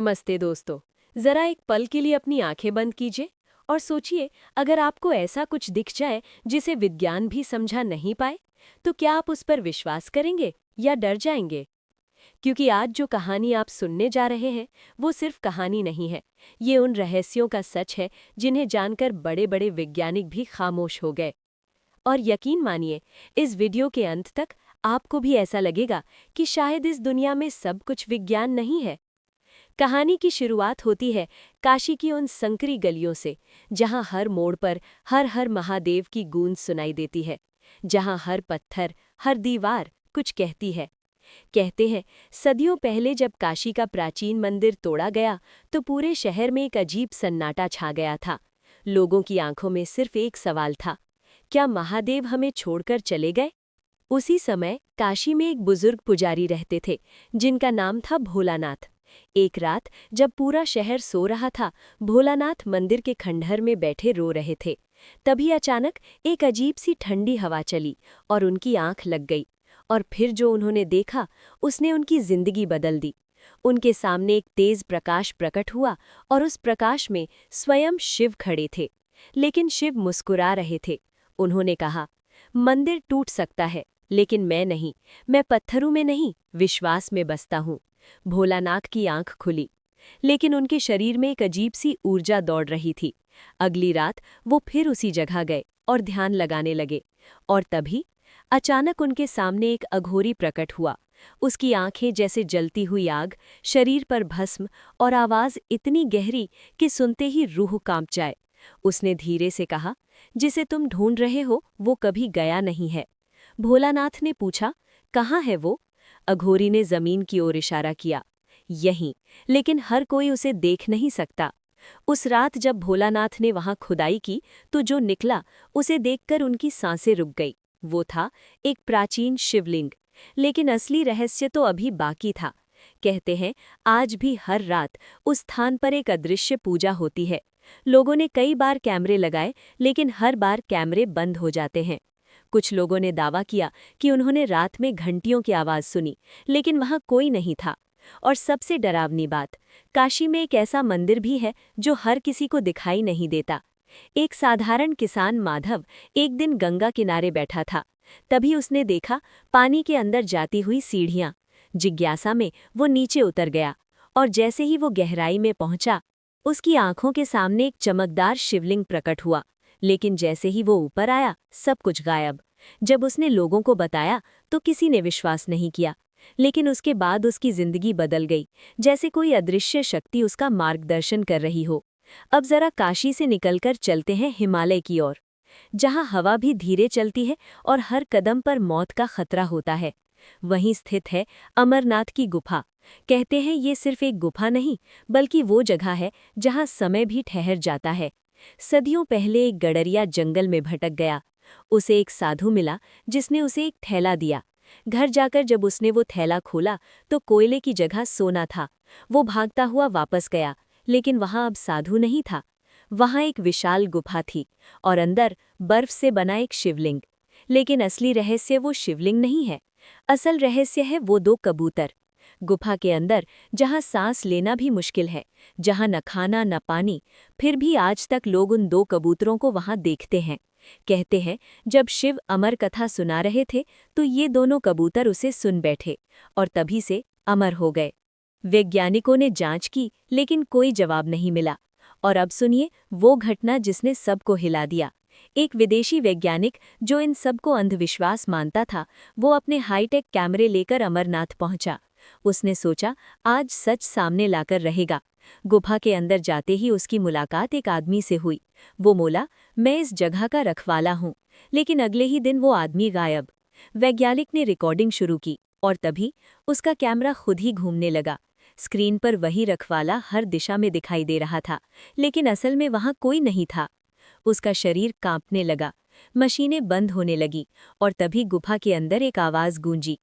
नमस्ते दोस्तों। जरा एक पल के लिए अपनी आंखें बंद कीजिए और सोचिए, अगर आपको ऐसा कुछ दिख जाए जिसे विज्ञान भी समझा नहीं पाए, तो क्या आप उस पर विश्वास करेंगे या डर जाएंगे? क्योंकि आज जो कहानी आप सुनने जा रहे हैं, वो सिर्फ कहानी नहीं है। ये उन रहस्यों का सच है जिन्हें जानकर बड़े बड़े वैज्ञानिक भी खामोश हो गए। और यकीन मानिए, इस वीडियो के अंत तक आपको भी ऐसा लगेगा कि शायद इस दुनिया में सब कुछ विज्ञान नहीं है। कहानी की शुरुआत होती है काशी की उन संकरी गलियों से, जहां हर मोड़ पर हर हर महादेव की गूंज सुनाई देती है, जहां हर पत्थर, हर दीवार कुछ कहती है। कहते हैं, सदियों पहले जब काशी का प्राचीन मंदिर तोड़ा गया, तो पूरे शहर में एक अजीब सन्नाटा छा गया था। लोगों की आंखों में सिर्फ एक सवाल था, क्या महादेव हमें छोड़कर चले गए? उसी समय काशी में एक बुजुर्ग पुजारी रहते थे, जिनका नाम था भोलानाथ। एक रात जब पूरा शहर सो रहा था, भोलानाथ मंदिर के खंडहर में बैठे रो रहे थे। तभी अचानक एक अजीब सी ठंडी हवा चली और उनकी आंख लग गई। और फिर जो उन्होंने देखा, उसने उनकी जिंदगी बदल दी। उनके सामने एक तेज प्रकाश प्रकट हुआ और उस प्रकाश में स्वयं शिव खड़े थे। लेकिन शिव मुस्कुरा रहे थे। उन्होंने कहा, मंदिर टूट सकता है, लेकिन मैं नहीं। मैं पत्थरों में नहीं, विश्वास में बसता हूँ। भोलानाथ की आंख खुली, लेकिन उनके शरीर में एक अजीब सी ऊर्जा दौड़ रही थी। अगली रात वो फिर उसी जगह गए और ध्यान लगाने लगे। और तभी अचानक उनके सामने एक अघोरी प्रकट हुआ। उसकी आंखें जैसे जलती हुई आग, शरीर पर भस्म और आवाज इतनी गहरी कि सुनते ही रूह कांप जाए। उसने धीरे से कहा, जिसे तुम ढूंढ रहे हो वो कभी गया नहीं है। भोलानाथ ने पूछा, कहाँ है वो? अघोरी ने जमीन की ओर इशारा किया, यहीं, लेकिन हर कोई उसे देख नहीं सकता। उस रात जब भोलानाथ ने वहां खुदाई की, तो जो निकला उसे देखकर उनकी सांसें रुक गई। वो था एक प्राचीन शिवलिंग। लेकिन असली रहस्य तो अभी बाकी था। कहते हैं, आज भी हर रात उस स्थान पर एक अदृश्य पूजा होती है। लोगों ने कई बार कैमरे लगाए, लेकिन हर बार कैमरे बंद हो जाते हैं। कुछ लोगों ने दावा किया कि उन्होंने रात में घंटियों की आवाज सुनी, लेकिन वहां कोई नहीं था। और सबसे डरावनी बात, काशी में एक ऐसा मंदिर भी है जो हर किसी को दिखाई नहीं देता। एक साधारण किसान माधव एक दिन गंगा किनारे बैठा था। तभी उसने देखा पानी के अंदर जाती हुई सीढ़ियां। जिज्ञासा में वो नीचे उतर गया, और जैसे ही वो गहराई में पहुंचा, उसकी आंखों के सामने एक चमकदार शिवलिंग प्रकट हुआ। लेकिन जैसे ही वो ऊपर आया, सब कुछ गायब। जब उसने लोगों को बताया, तो किसी ने विश्वास नहीं किया। लेकिन उसके बाद उसकी जिंदगी बदल गई, जैसे कोई अदृश्य शक्ति उसका मार्गदर्शन कर रही हो। अब जरा काशी से निकलकर चलते हैं हिमालय की ओर, जहां हवा भी धीरे चलती है और हर कदम पर मौत का खतरा होता है। वहीं स्थित है अमरनाथ की गुफा। कहते हैं ये सिर्फ एक गुफा नहीं, बल्कि वो जगह है जहां समय भी ठहर जाता है। सदियों पहले एक गडरिया जंगल में भटक गया। उसे एक साधु मिला, जिसने उसे एक थैला दिया। घर जाकर जब उसने वो थैला खोला, तो कोयले की जगह सोना था। वो भागता हुआ वापस गया, लेकिन वहां अब साधु नहीं था। वहां एक विशाल गुफा थी, और अंदर बर्फ से बना एक शिवलिंग। लेकिन असली रहस्य वो शिवलिंग नहीं है। असल रहस्य है वो दो कबूतर। गुफा के अंदर, जहां सांस लेना भी मुश्किल है, जहां न खाना न पानी, फिर भी आज तक लोग उन दो कबूतरों को वहां देखते हैं। कहते हैं, जब शिव अमर कथा सुना रहे थे, तो ये दोनों कबूतर उसे सुन बैठे, और तभी से अमर हो गए। वैज्ञानिकों ने जांच की, लेकिन कोई जवाब नहीं मिला। और अब सुनिए वो घटना जिसने सबको हिला दिया। एक विदेशी वैज्ञानिक, जो इन सबको अंधविश्वास मानता था, वो अपने हाईटेक कैमरे लेकर अमरनाथ पहुंचा। उसने सोचा, आज सच सामने लाकर रहेगा। गुफा के अंदर जाते ही उसकी मुलाकात एक आदमी से हुई। वो बोला, मैं इस जगह का रखवाला हूँ। लेकिन अगले ही दिन वो आदमी गायब। वैज्ञानिक ने रिकॉर्डिंग शुरू की, और तभी उसका कैमरा खुद ही घूमने लगा। स्क्रीन पर वही रखवाला हर दिशा में दिखाई दे रहा था, लेकिन असल में वहां कोई नहीं था। उसका शरीर कांपने लगा, मशीनें बंद होने लगी, और तभी गुफा के अंदर एक आवाज गूंजी,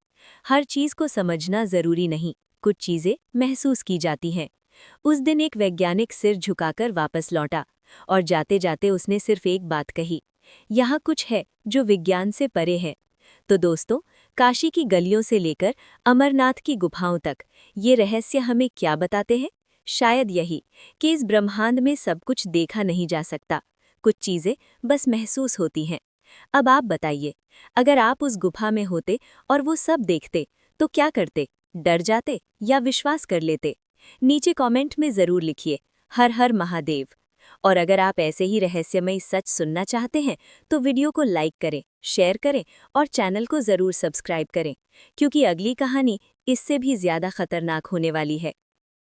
हर चीज को समझना जरूरी नहीं, कुछ चीजें महसूस की जाती हैं। उस दिन एक वैज्ञानिक सिर झुकाकर वापस लौटा, और जाते जाते उसने सिर्फ एक बात कही, यहाँ कुछ है जो विज्ञान से परे है। तो दोस्तों, काशी की गलियों से लेकर अमरनाथ की गुफाओं तक ये रहस्य हमें क्या बताते हैं? शायद यही कि इस ब्रह्मांड में सब कुछ देखा नहीं जा सकता, कुछ चीजें बस महसूस होती हैं। अब आप बताइए, अगर आप उस गुफा में होते और वो सब देखते तो क्या करते? डर जाते या विश्वास कर लेते? नीचे कमेंट में जरूर लिखिए। हर हर महादेव। और अगर आप ऐसे ही रहस्यमयी सच सुनना चाहते हैं तो वीडियो को लाइक करें, शेयर करें और चैनल को जरूर सब्सक्राइब करें, क्योंकि अगली कहानी इससे भी ज्यादा खतरनाक होने वाली है।